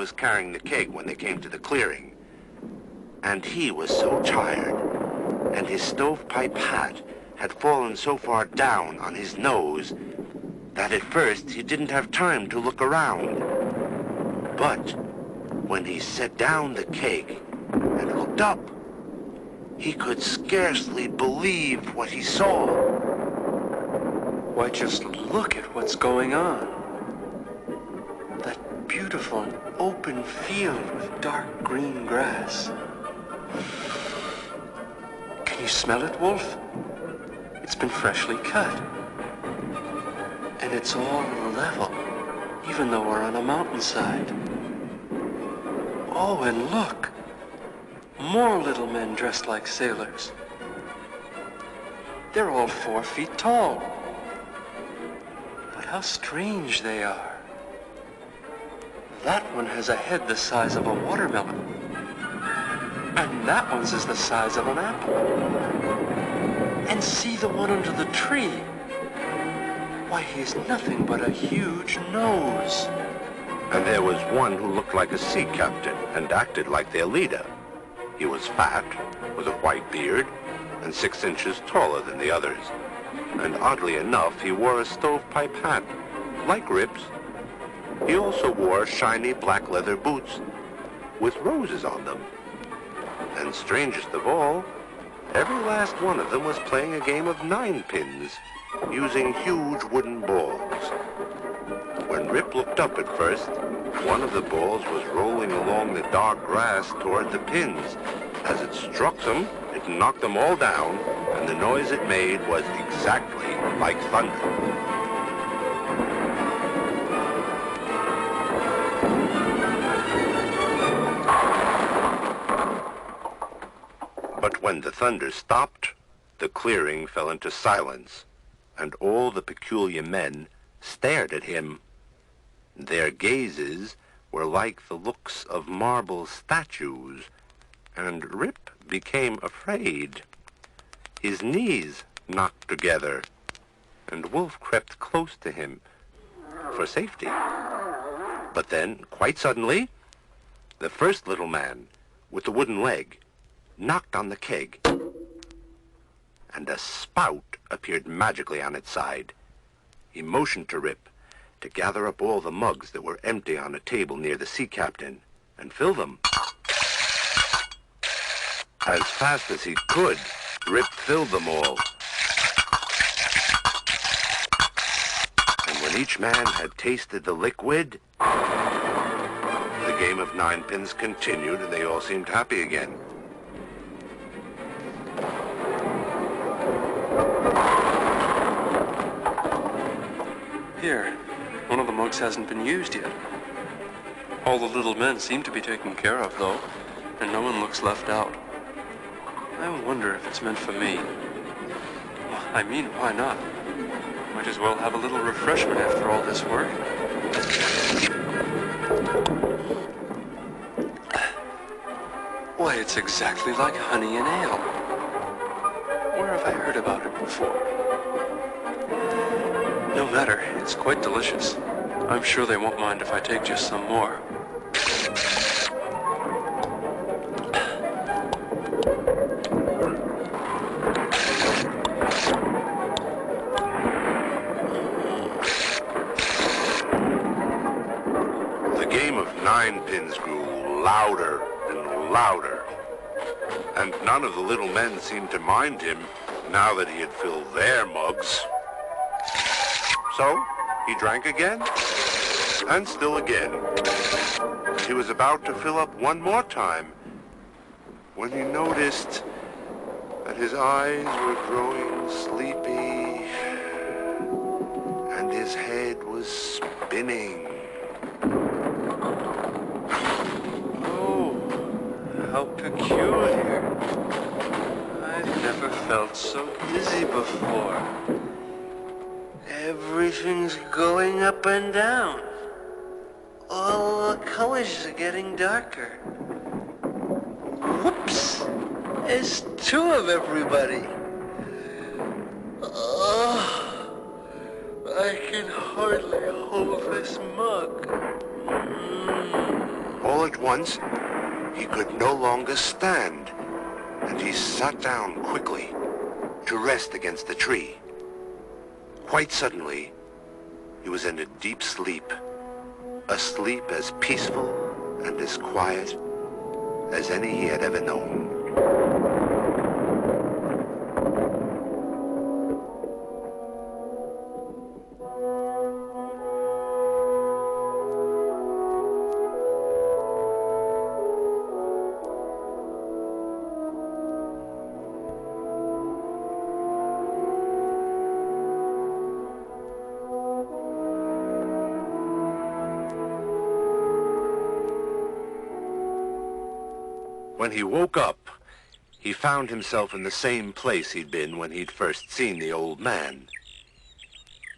was carrying the keg when they came to the clearing. And he was so tired, and his stovepipe hat had fallen so far down on his nose that at first he didn't have time to look around. But when he set down the keg and looked up, he could scarcely believe what he saw. Why, just look at what's going on. That beautiful open field with dark green grass. Can you smell it, Wolf? It's been freshly cut. And it's all level, even though we're on a mountainside. Oh, and look! More little men dressed like sailors. They're all 4 feet tall. But how strange they are. That one has a head the size of a watermelon. And that one's is the size of an apple. And see the one under the tree. Why, he has nothing but a huge nose. And there was one who looked like a sea captain and acted like their leader. He was fat, with a white beard, and 6 inches taller than the others. And oddly enough, he wore a stovepipe hat, like Rip's. He also wore shiny black leather boots with roses on them. And strangest of all, every last one of them was playing a game of 9 pins, using huge wooden balls. When Rip looked up at first, one of the balls was rolling along the dark grass toward the pins. As it struck them, it knocked them all down, and the noise it made was exactly like thunder. But when the thunder stopped, the clearing fell into silence, and all the peculiar men stared at him. Their gazes were like the looks of marble statues, and Rip became afraid. His knees knocked together, and Wolf crept close to him for safety. But then, quite suddenly, the first little man with the wooden leg knocked on the keg, and a spout appeared magically on its side. He motioned to Rip to gather up all the mugs that were empty on a table near the sea captain and fill them. As fast as he could, Rip filled them all. And when each man had tasted the liquid, the game of 9 pins continued, and they all seemed happy again. Here, one of the mugs hasn't been used yet. All the little men seem to be taken care of, though, and no one looks left out. I wonder if it's meant for me. I mean, why not? Might as well have a little refreshment after all this work. Why, it's exactly like honey and ale. Where have I heard about it before? No matter, it's quite delicious. I'm sure they won't mind if I take just some more. The game of 9 pins grew louder and louder, and none of the little men seemed to mind him now that he had filled their mugs. So he drank again, and still again. He was about to fill up one more time when he noticed that his eyes were growing sleepy and his head was spinning. Oh, how peculiar. I've never felt so dizzy before. Everything's going up and down. All the colors are getting darker. Whoops! There's 2 of everybody. Oh, I can hardly hold this mug. All at once, he could no longer stand, and he sat down quickly to rest against the tree. Quite suddenly, he was in a deep sleep, a sleep as peaceful and as quiet as any he had ever known. When he woke up, he found himself in the same place he'd been when he'd first seen the old man.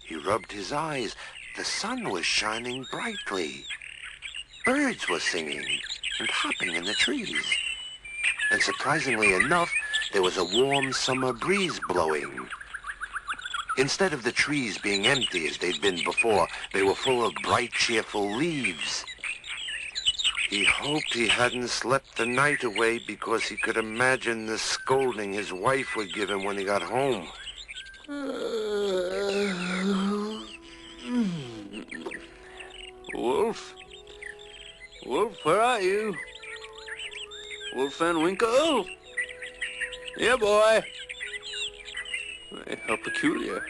He rubbed his eyes. The sun was shining brightly. Birds were singing and hopping in the trees. And surprisingly enough, there was a warm summer breeze blowing. Instead of the trees being empty as they'd been before, they were full of bright, cheerful leaves. He hoped he hadn't slept the night away because he could imagine the scolding his wife would give him when he got home. Wolf? Wolf, where are you? Wolf Van Winkle? Yeah, boy. How peculiar.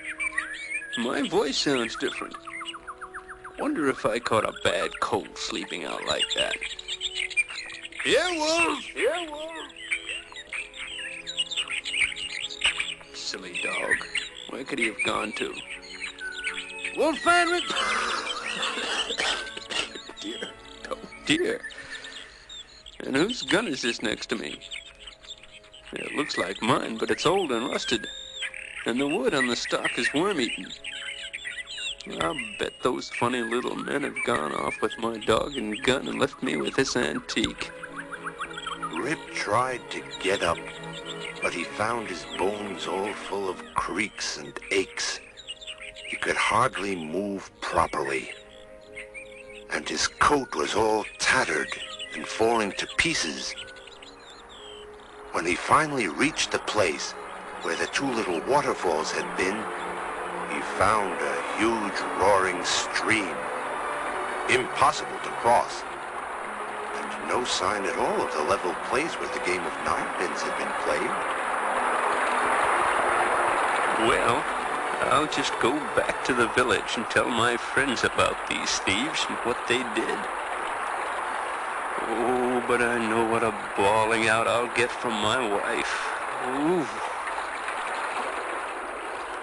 My voice sounds different. Wonder if I caught a bad cold sleeping out like that. Yeah, Wolf! Yeah, Wolf! Silly dog. Where could he have gone to? Wolf Van Winkle! Dear. Oh, dear. And whose gun is this next to me? It looks like mine, but it's old and rusted. And the wood on the stock is worm-eaten. I'll bet those funny little men have gone off with my dog and gun and left me with this antique. Rip tried to get up, but he found his bones all full of creaks and aches. He could hardly move properly. And his coat was all tattered and falling to pieces. When he finally reached the place where the two little waterfalls had been, he found a huge roaring stream, impossible to cross, and no sign at all of the level place where the game of ninepins had been played. Well, I'll just go back to the village and tell my friends about these thieves and what they did. Oh, but I know what a bawling out I'll get from my wife. Ooh.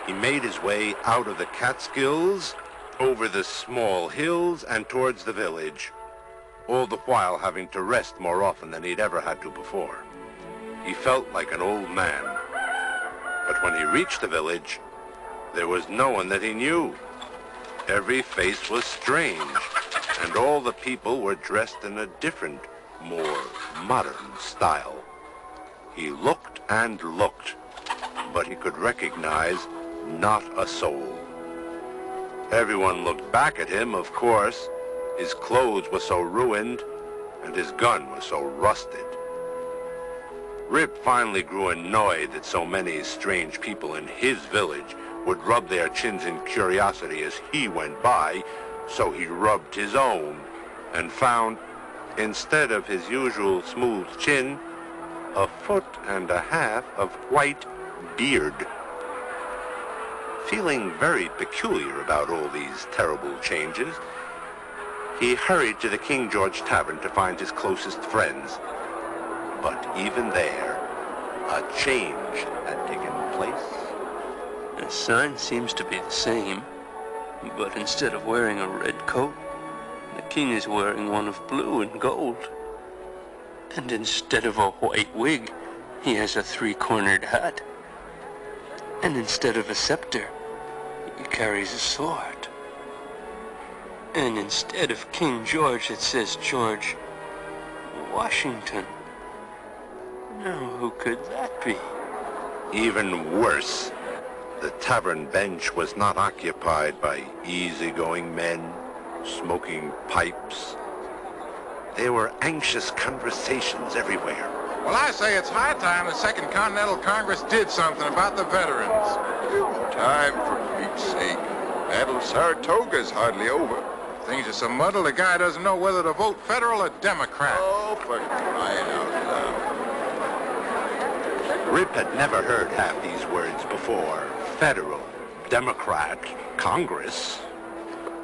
He made his way out of the Catskills, over the small hills, and towards the village, all the while having to rest more often than he'd ever had to before. He felt like an old man. But when he reached the village, there was no one that he knew. Every face was strange, and all the people were dressed in a different, more modern style. He looked and looked, but he could recognize not a soul. Everyone looked back at him, of course. His clothes were so ruined, and his gun was so rusted. Rip finally grew annoyed that so many strange people in his village would rub their chins in curiosity as he went by, so he rubbed his own and found, instead of his usual smooth chin, a foot and a half of white beard. Feeling very peculiar about all these terrible changes, he hurried to the King George Tavern to find his closest friends. But even there, a change had taken place. The sign seems to be the same, but instead of wearing a red coat, the king is wearing one of blue and gold. And instead of a white wig, he has a three-cornered hat. And instead of a scepter, he carries a sword. And instead of King George, it says George Washington. Now, who could that be? Even worse, the tavern bench was not occupied by easygoing men smoking pipes. There were anxious conversations everywhere. Well, I say it's high time the Second Continental Congress did something about the veterans. Time, for Pete's sake. Battle of Saratoga's hardly over. Things are so muddled, the guy doesn't know whether to vote federal or Democrat. Oh, for crying out loud. Rip had never heard half these words before. Federal, Democrat, Congress.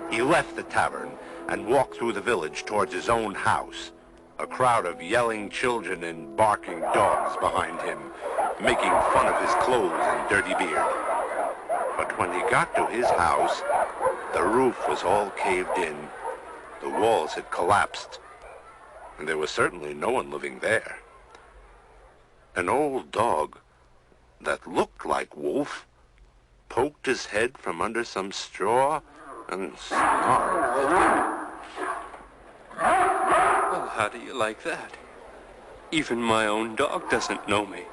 He left the tavern and walked through the village towards his own house. A crowd of yelling children and barking dogs behind him, making fun of his clothes and dirty beard. But when he got to his house, the roof was all caved in. The walls had collapsed, and there was certainly no one living there. An old dog that looked like Wolf poked his head from under some straw and snarled. Well, how do you like that? Even my own dog doesn't know me.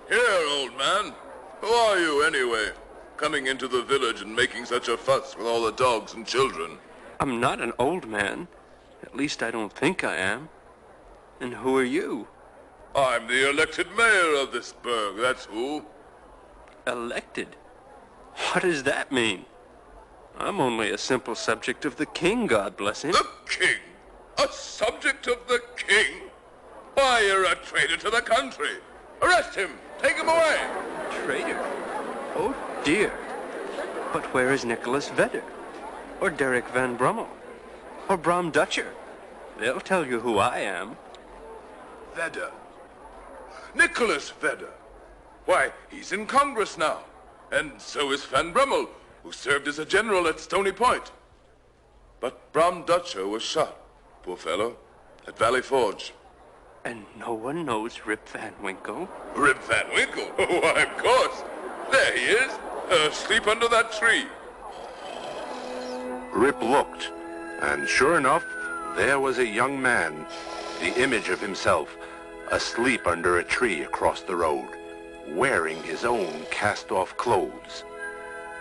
Here, old man. Who are you, anyway? Coming into the village and making such a fuss with all the dogs and children. I'm not an old man. At least I don't think I am. And who are you? I'm the elected mayor of this burg, that's who. Elected? What does that mean? I'm only a simple subject of the king, God bless him. The king? A subject of the king? Why, you're a traitor to the country. Arrest him. Take him away. Traitor? Oh, dear. But where is Nicholas Vedder? Or Derek Van Brummel? Or Bram Dutcher? They'll tell you who I am. Vedder. Nicholas Vedder. Why, he's in Congress now. And so is Van Brummel, who served as a general at Stony Point. But Bram Dutcher was shot, poor fellow, at Valley Forge. And no one knows Rip Van Winkle? Rip Van Winkle? Why, of course. There he is, asleep under that tree. Rip looked, and sure enough, there was a young man, the image of himself, asleep under a tree across the road, wearing his own cast-off clothes.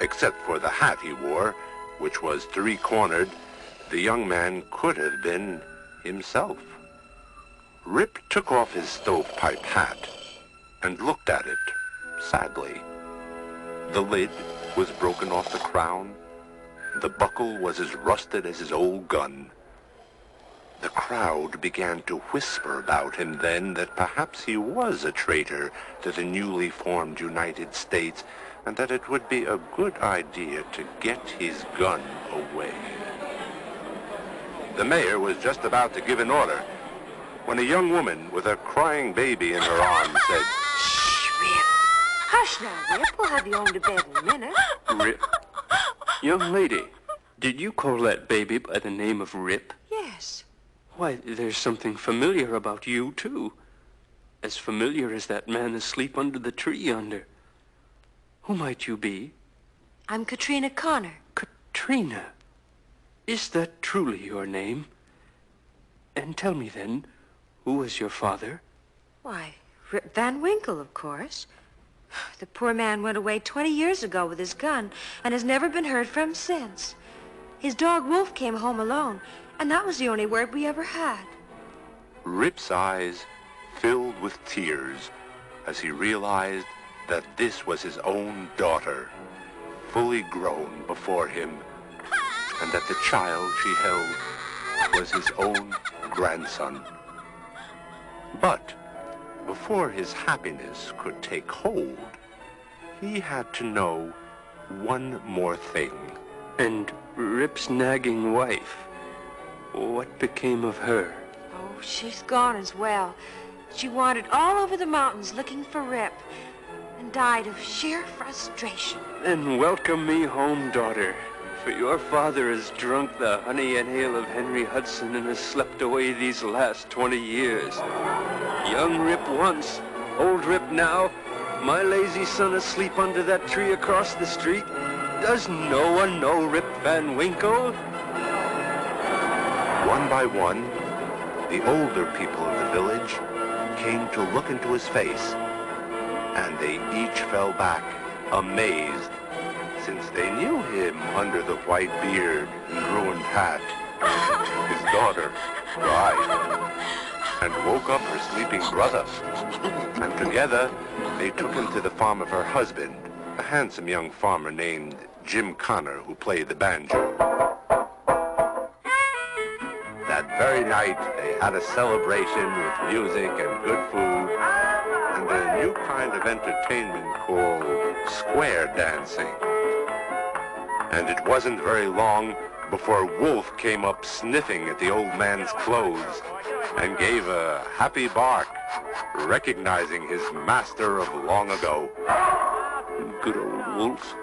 Except for the hat he wore, which was three-cornered, the young man could have been himself. Rip took off his stovepipe hat and looked at it sadly. The lid was broken off the crown. The buckle was as rusted as his old gun. The crowd began to whisper about him then that perhaps he was a traitor to the newly formed United States, and that it would be a good idea to get his gun away. The mayor was just about to give an order when a young woman with a crying baby in her arms said, "Shh, Rip. Hush now, Rip. We'll have you home to bed in a minute." Rip? Young lady, did you call that baby by the name of Rip? Yes. Why, there's something familiar about you, too. As familiar as that man asleep under the tree yonder. Who might you be? I'm Katrina Connor. Katrina? Is that truly your name? And tell me then, who was your father? Why, Rip Van Winkle, of course. The poor man went away 20 years ago with his gun and has never been heard from since. His dog Wolf came home alone, and that was the only word we ever had. Rip's eyes filled with tears as he realized that this was his own daughter, fully grown before him, and that the child she held was his own grandson. But before his happiness could take hold, he had to know one more thing. And Rip's nagging wife, what became of her? Oh, she's gone as well. She wandered all over the mountains looking for Rip and died of sheer frustration. Then welcome me home, daughter, for your father has drunk the honey and ale of Henry Hudson and has slept away these last 20 years. Young Rip once, old Rip now, my lazy son asleep under that tree across the street. Does no one know Rip Van Winkle? One by one, the older people of the village came to look into his face, and they each fell back, amazed, since they knew him under the white beard and ruined hat. His daughter. cried and woke up her sleeping brother. And together they took him to the farm of her husband, a handsome young farmer named Jim Connor, who played the banjo. That very night they had a celebration with music and good food and a new kind of entertainment called square dancing. And it wasn't very long before Wolf came up sniffing at the old man's clothes and gave a happy bark, recognizing his master of long ago. Good old Wolf.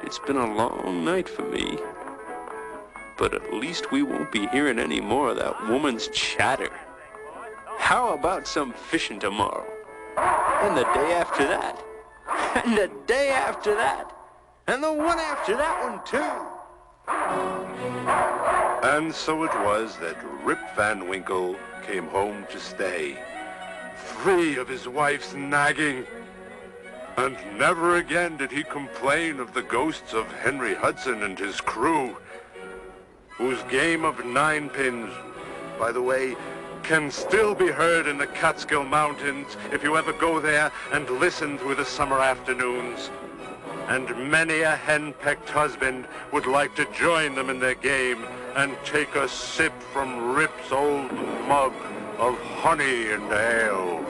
It's been a long night for me. But at least we won't be hearing any more of that woman's chatter. How about some fishing tomorrow? And the day after that? And the day after that? And the one after that one, too? And so it was that Rip Van Winkle came home to stay, free of his wife's nagging. And never again did he complain of the ghosts of Henry Hudson and his crew, whose game of ninepins, by the way, can still be heard in the Catskill Mountains if you ever go there and listen through the summer afternoons. And many a hen-pecked husband would like to join them in their game and take a sip from Rip's old mug of honey and ale.